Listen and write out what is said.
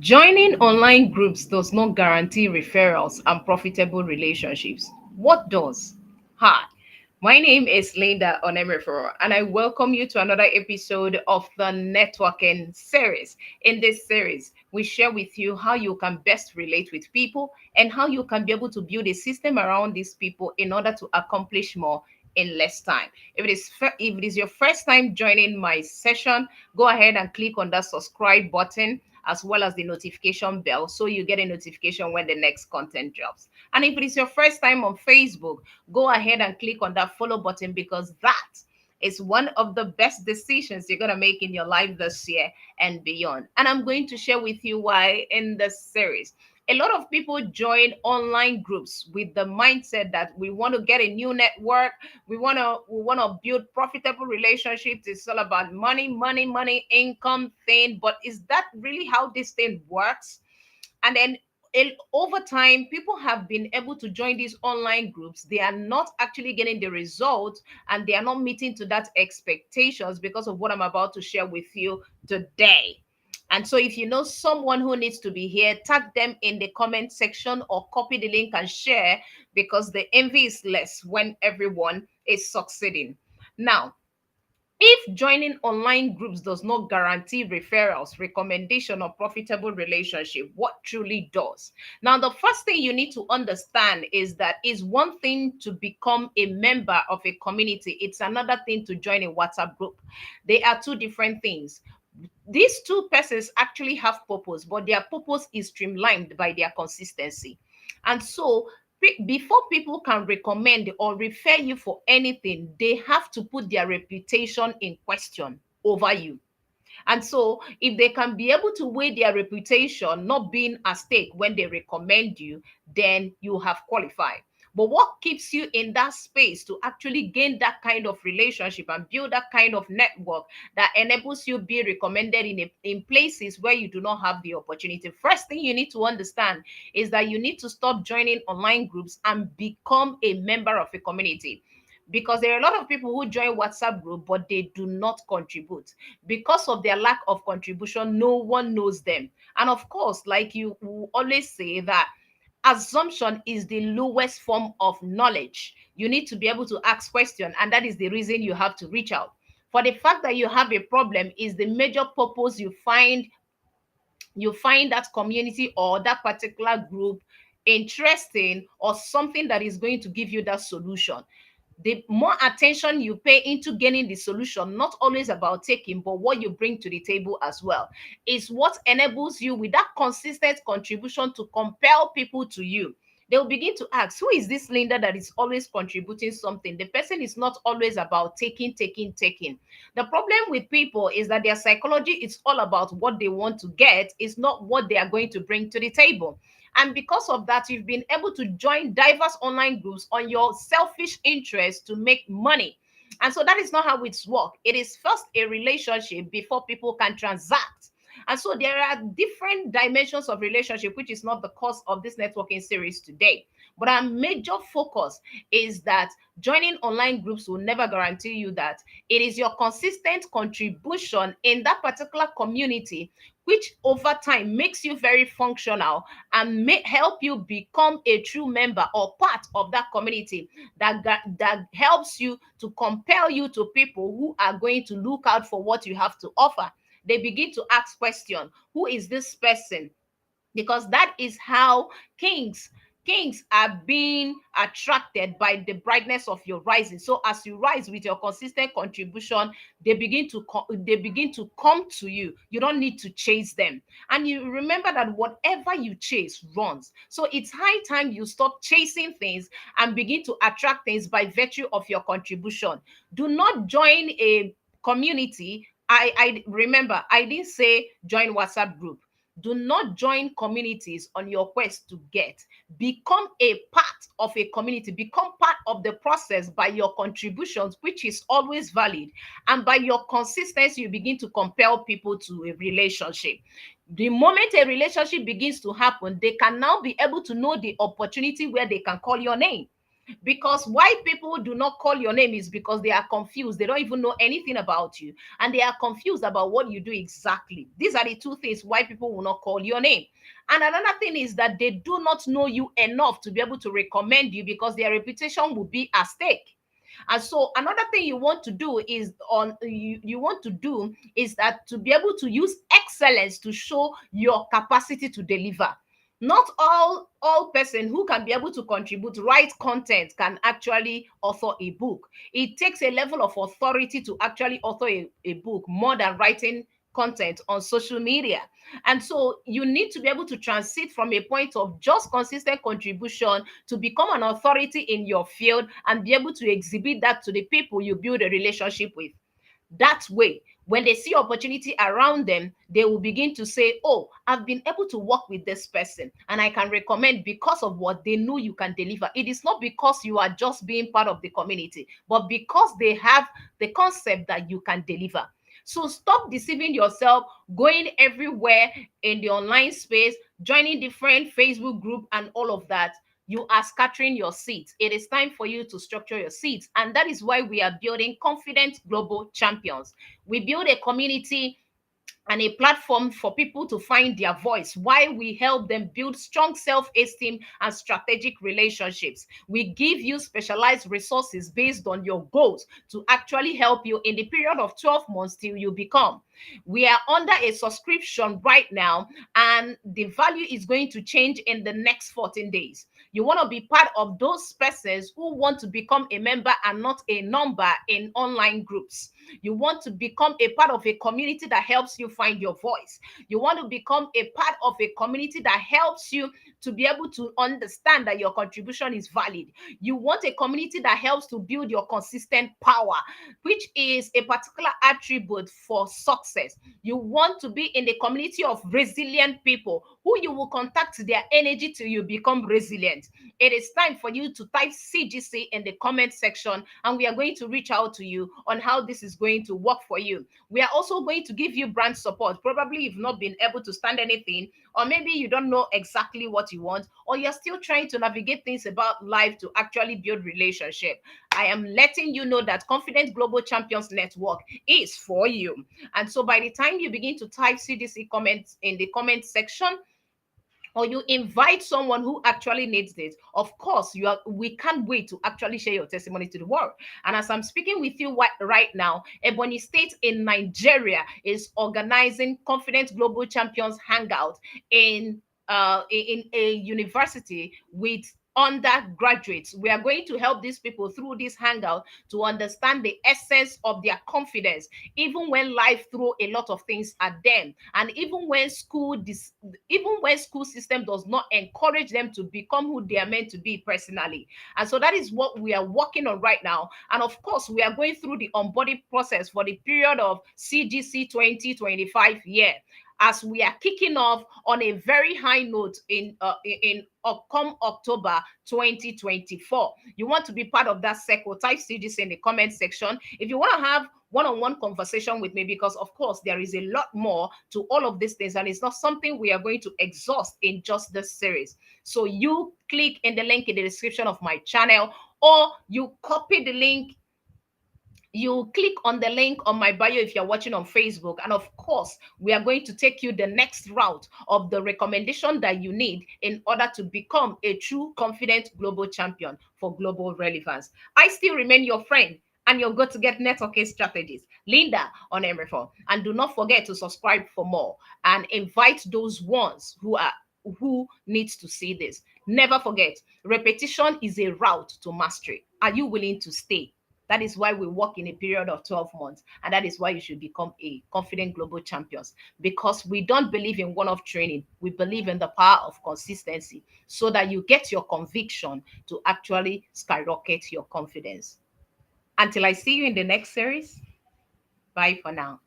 Joining online groups does not guarantee referrals and profitable relationships. What does? Hi, my name is Linda Onemifero, and I welcome you to another episode of the networking series. In this series, we share with you how you can best relate with people and how you can be able to build a system around these people in order to accomplish more in less time. If it is your first time joining my session, go ahead and click on that subscribe button as well as the notification bell so you get a notification when the next content drops. And if it is your first time on Facebook, go ahead and click on that follow button because that is one of the best decisions you're going to make in your life this year and beyond. And I'm going to share with you why in this series. A lot of people join online groups with the mindset that we want to get a new network, we want to build profitable relationships. It's all about money, money, money, income thing. But is that really how this thing works? And then over time, people have been able to join these online groups. They are not actually getting the results and they are not meeting to that expectations because of what I'm about to share with you today. And so, if you know someone who needs to be here, tag them in the comment section or copy the link and share because the envy is less when everyone is succeeding. Now, if joining online groups does not guarantee referrals, recommendation, or profitable relationship, what truly does? Now, the first thing you need to understand is that it's one thing to become a member of a community, it's another thing to join a WhatsApp group. They are two different things. These two persons actually have purpose, but their purpose is streamlined by their consistency. And so, before people can recommend or refer you for anything, they have to put their reputation in question over you. And so, if they can be able to weigh their reputation not being at stake when they recommend you, then you have qualified. But what keeps you in that space to actually gain that kind of relationship and build that kind of network that enables you be recommended in places where you do not have the opportunity? First thing you need to understand is that you need to stop joining online groups and become a member of a community, because there are a lot of people who join WhatsApp group but they do not contribute. Because of their lack of contribution, no one knows them. And of course, like you always say, that assumption is the lowest form of knowledge. You need to be able to ask questions, and that is the reason you have to reach out. For the fact that you have a problem is the major purpose you find that community or that particular group interesting, or something that is going to give you that solution. The more attention you pay into gaining the solution, not always about taking, but what you bring to the table as well, is what enables you with that consistent contribution to compel people to you. They'll begin to ask, who is this Linda that is always contributing something? The person is not always about taking, taking, taking. The problem with people is that their psychology is all about what they want to get, is not what they are going to bring to the table. And because of that, you've been able to join diverse online groups on your selfish interest to make money. And so that is not how it's work. It is first a relationship before people can transact. And so there are different dimensions of relationship, which is not the cause of this networking series today. But our major focus is that joining online groups will never guarantee you that. It is your consistent contribution in that particular community which over time makes you very functional and may help you become a true member or part of that community, that helps you to compel you to people who are going to look out for what you have to offer. They begin to ask questions: who is this person? Because that is how kings are being attracted by the brightness of your rising. So as you rise with your consistent contribution, they begin to come to you. You don't need to chase them. And you remember that whatever you chase runs. So it's high time you stop chasing things and begin to attract things by virtue of your contribution. Do not join a community. I remember, I didn't say join WhatsApp group. Do not join communities on your quest to get. Become a part of a community. Become part of the process by your contributions, which is always valid. And by your consistency, you begin to compel people to a relationship. The moment a relationship begins to happen, they can now be able to know the opportunity where they can call your name. Because why people do not call your name is because they are confused. They don't even know anything about you, and they are confused about what you do exactly. These are the two things why people will not call your name. And another thing is that they do not know you enough to be able to recommend you, because their reputation will be at stake. And so another thing you want to do is that to be able to use excellence to show your capacity to deliver. Not all person who can be able to contribute write content can actually author a book. It takes a level of authority to actually author a book more than writing content on social media. And so you need to be able to transit from a point of just consistent contribution to become an authority in your field and be able to exhibit that to the people you build a relationship with. That way, when they see opportunity around them, they will begin to say, oh, I've been able to work with this person and I can recommend because of what they know you can deliver. It is not because you are just being part of the community, but because they have the concept that you can deliver. So stop deceiving yourself, going everywhere in the online space, joining different Facebook group and all of that. You are scattering your seeds. It is time for you to structure your seeds. And that is why we are building confident global champions. We build a community and a platform for people to find their voice while we help them build strong self-esteem and strategic relationships. We give you specialized resources based on your goals to actually help you in the period of 12 months till you become. We are under a subscription right now, and the value is going to change in the next 14 days. You want to be part of those persons who want to become a member and not a number in online groups. You want to become a part of a community that helps you find your voice. You want to become a part of a community that helps you to be able to understand that your contribution is valid. You want a community that helps to build your consistent power, which is a particular attribute for success. You want to be in the community of resilient people who you will contact their energy till you become resilient. It is time for you to type CGC in the comment section, and we are going to reach out to you on how this is going to work for you. We are also going to give you brand support. Probably you've not been able to stand anything, or maybe you don't know exactly what you want, or you're still trying to navigate things about life to actually build relationship. I am letting you know that Confident Global Champions Network is for you. And so by the time you begin to type CDC comments in the comment section, or you invite someone who actually needs this, of course we can't wait to actually share your testimony to the world. And as I'm speaking with you right now, Ebonyi State in Nigeria is organizing Confident Global Champions Hangout in a university with undergraduates. We are going to help these people through this hangout to understand the essence of their confidence, even when life throw a lot of things at them, and even when school system does not encourage them to become who they are meant to be personally. And so that is what we are working on right now. And of course, we are going through the onboarding process for the period of CGC 2025 year, as we are kicking off on a very high note in come October 2024. You want to be part of that circle, type CGC in the comment section. If you want to have one-on-one conversation with me, because of course there is a lot more to all of these things, and it's not something we are going to exhaust in just this series. So you click in the link in the description of my channel, or you copy the link, you click on the link on my bio if you're watching on Facebook. And of course, we are going to take you the next route of the recommendation that you need in order to become a true confident global champion for global relevance. I still remain your friend and your go-to-get networking strategist, Linda on MFO. And do not forget to subscribe for more and invite those ones who needs to see this. Never forget, repetition is a route to mastery. Are you willing to stay? That is why we work in a period of 12 months. And that is why you should become a confident global champions, because we don't believe in one-off training. We believe in the power of consistency, so that you get your conviction to actually skyrocket your confidence. Until I see you in the next series, bye for now.